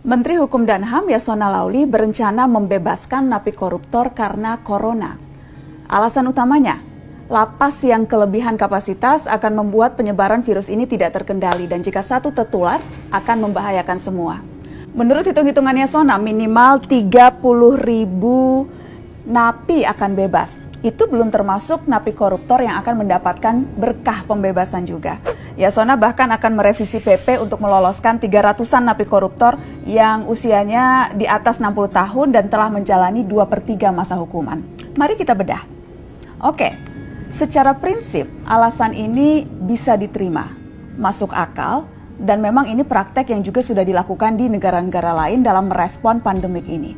Menteri Hukum dan HAM Yasona Laoly berencana membebaskan napi koruptor karena corona. Alasan utamanya, lapas yang kelebihan kapasitas akan membuat penyebaran virus ini tidak terkendali dan jika satu tertular akan membahayakan semua. Menurut hitung-hitungan Yasona, minimal 30.000 napi akan bebas. Itu belum termasuk napi koruptor yang akan mendapatkan berkah pembebasan juga. Yasona bahkan akan merevisi PP untuk meloloskan 300-an napi koruptor yang usianya di atas 60 tahun dan telah menjalani 2/3 masa hukuman. Mari kita bedah. Oke, secara prinsip alasan ini bisa diterima, masuk akal, dan memang ini praktek yang juga sudah dilakukan di negara-negara lain dalam merespon pandemik ini.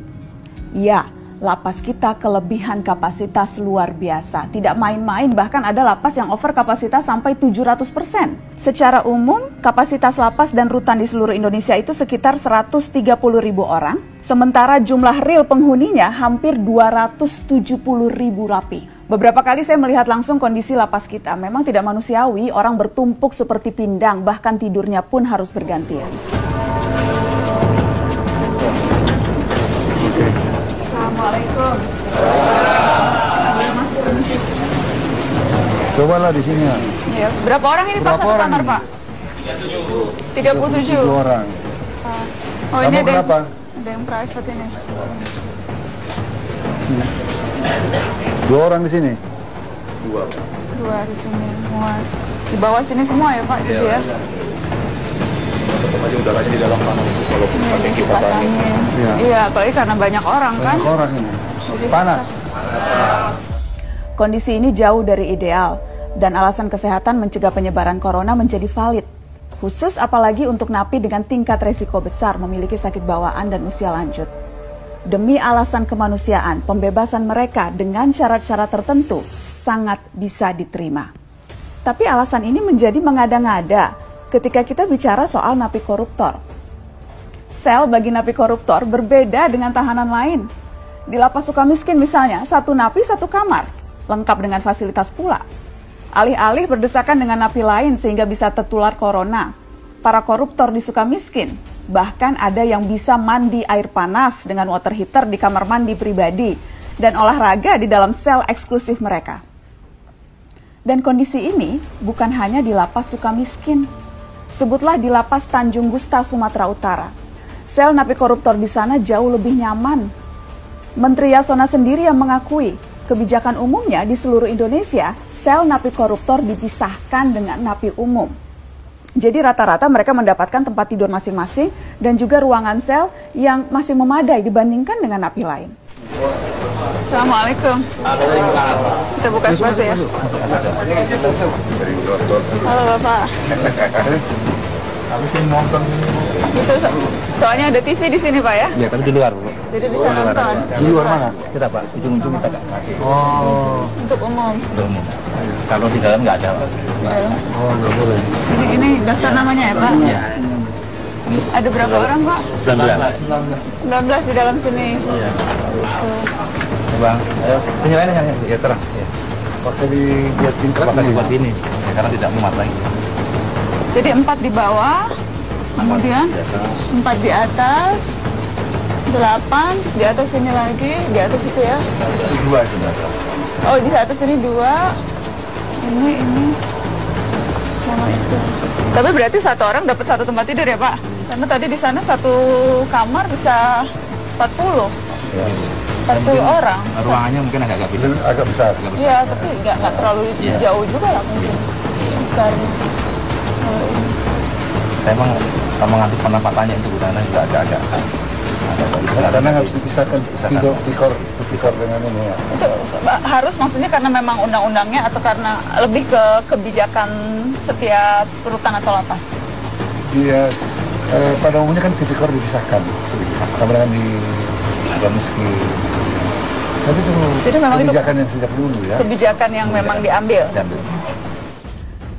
Ya, lapas kita kelebihan kapasitas luar biasa, tidak main-main, bahkan ada lapas yang over kapasitas sampai 700%. Secara umum, kapasitas lapas dan rutan di seluruh Indonesia itu sekitar 130.000 orang, sementara jumlah real penghuninya hampir 270.000 napi. Beberapa kali saya melihat langsung kondisi lapas kita, memang tidak manusiawi, orang bertumpuk seperti pindang, bahkan tidurnya pun harus bergantian. Assalamualaikum. Cobalah di sini ya. Ya, berapa orang ini Pak satu kamar Pak? 37 orang. Oh, Kamu ini berapa? Ada yang private ini. 2 orang di sini. 2 di sini semua. Di bawah sini semua ya Pak, gitu ya. Aja udaranya di dalam panas walaupun pakai kipas angin. Iya, apalagi karena banyak orang kan. Banyak orang ini. Panas. Kondisi ini jauh dari ideal dan alasan kesehatan mencegah penyebaran corona menjadi valid. Khusus apalagi untuk napi dengan tingkat resiko besar memiliki sakit bawaan dan usia lanjut. Demi alasan kemanusiaan, pembebasan mereka dengan syarat-syarat tertentu sangat bisa diterima. Tapi alasan ini menjadi mengada-ngada ketika kita bicara soal napi koruptor. Sel bagi napi koruptor berbeda dengan tahanan lain. Di lapas Sukamiskin misalnya, satu napi satu kamar, lengkap dengan fasilitas pula. Alih-alih berdesakan dengan napi lain sehingga bisa tertular corona, para koruptor di Sukamiskin bahkan ada yang bisa mandi air panas dengan water heater di kamar mandi pribadi dan olahraga di dalam sel eksklusif mereka. Dan kondisi ini bukan hanya di lapas Sukamiskin. Sebutlah di lapas Tanjung Gusta, Sumatera Utara. Sel napi koruptor di sana jauh lebih nyaman. Menteri Yasona sendiri yang mengakui kebijakan umumnya di seluruh Indonesia, sel napi koruptor dipisahkan dengan napi umum. Jadi rata-rata mereka mendapatkan tempat tidur masing-masing dan juga ruangan sel yang masih memadai dibandingkan dengan napi lain. Assalamualaikum. Kita buka sepatu ya. Halo Bapak. Habis ini nonton. Itu soalnya ada TV di sini Pak ya? Iya, tapi di luar, Bu. Jadi bisa nonton. Di luar mana? Kita, Pak, ujung-ujung kita nggak kasih. Oh. Untuk umum. Untuk umum. Kalau di dalam nggak ada, Pak. Oh, nggak boleh. Ini daftar namanya ya Pak? Iya. Ada berapa orang Pak? 19 di dalam sini. Iya. Bang, ayo. Ini lainnya ya terang. Ya. Paksa dibuat tingkat Paksa nih. dibuat ini, ya, karena tidak muat lagi. Jadi 4 di bawah, kemudian 4 di atas, 8, di atas ini lagi, di atas itu ya. 2 sebenarnya. Oh, di atas ini 2, ini, sama itu. Tapi berarti satu orang dapat satu tempat tidur ya Pak? Karena tadi di sana satu kamar bisa 40. Ya. 40 orang. Ruangannya mungkin agak beda. Agak besar. Iya, tapi nggak terlalu jauh juga lah mungkin. Besar. Emang kalau nganti penampakannya itu gudana juga agak Karena harus dipisahkan tikor dengan ini ya. Itu harus maksudnya karena memang undang-undangnya atau karena lebih ke kebijakan setiap rutan atau lapas? Iya, pada umumnya kan tipikor dipisahkan sama dengan di Sukamiskin. Tapi itu jadi memang kebijakan itu yang sejak dulu ya. kebijakan yang memang diambil.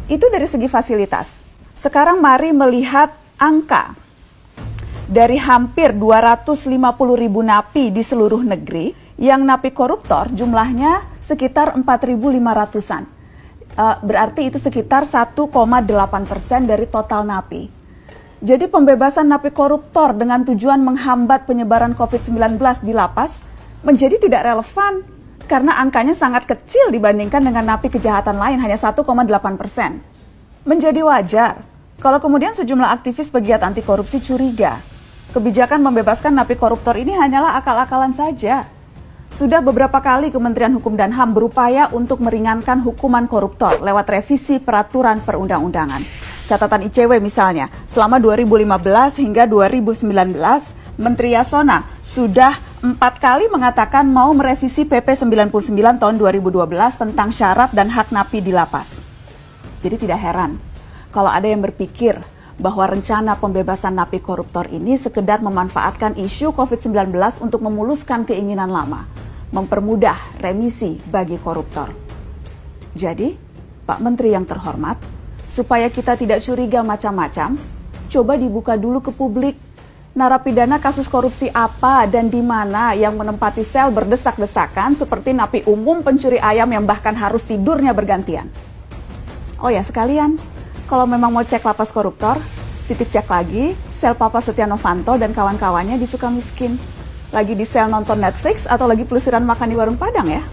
Itu dari segi fasilitas. Sekarang mari melihat angka. Dari hampir 250.000 napi di seluruh negeri, yang napi koruptor jumlahnya sekitar 4.500-an. Berarti itu sekitar 1,8% dari total napi. Jadi pembebasan napi koruptor dengan tujuan menghambat penyebaran COVID-19 di lapas menjadi tidak relevan karena angkanya sangat kecil dibandingkan dengan napi kejahatan lain, hanya 1,8%. Menjadi wajar kalau kemudian sejumlah aktivis pegiat anti korupsi curiga kebijakan membebaskan napi koruptor ini hanyalah akal-akalan saja. Sudah beberapa kali Kementerian Hukum dan HAM berupaya untuk meringankan hukuman koruptor lewat revisi peraturan perundang-undangan. Catatan ICW misalnya, selama 2015 hingga 2019, Menteri Yasona sudah 4 kali mengatakan mau merevisi PP 99 tahun 2012 tentang syarat dan hak napi di lapas. Jadi tidak heran kalau ada yang berpikir bahwa rencana pembebasan napi koruptor ini sekedar memanfaatkan isu COVID-19 untuk memuluskan keinginan lama, mempermudah remisi bagi koruptor. Jadi, Pak Menteri yang terhormat, supaya kita tidak curiga macam-macam, coba dibuka dulu ke publik. Narapidana kasus korupsi apa dan di mana yang menempati sel berdesak-desakan seperti napi umum pencuri ayam yang bahkan harus tidurnya bergantian. Oh ya sekalian, kalau memang mau cek lapas koruptor, titip cek lagi sel Papa Setia Novanto dan kawan-kawannya di Sukamiskin. Lagi di sel nonton Netflix atau lagi pelesiran makan di warung Padang ya?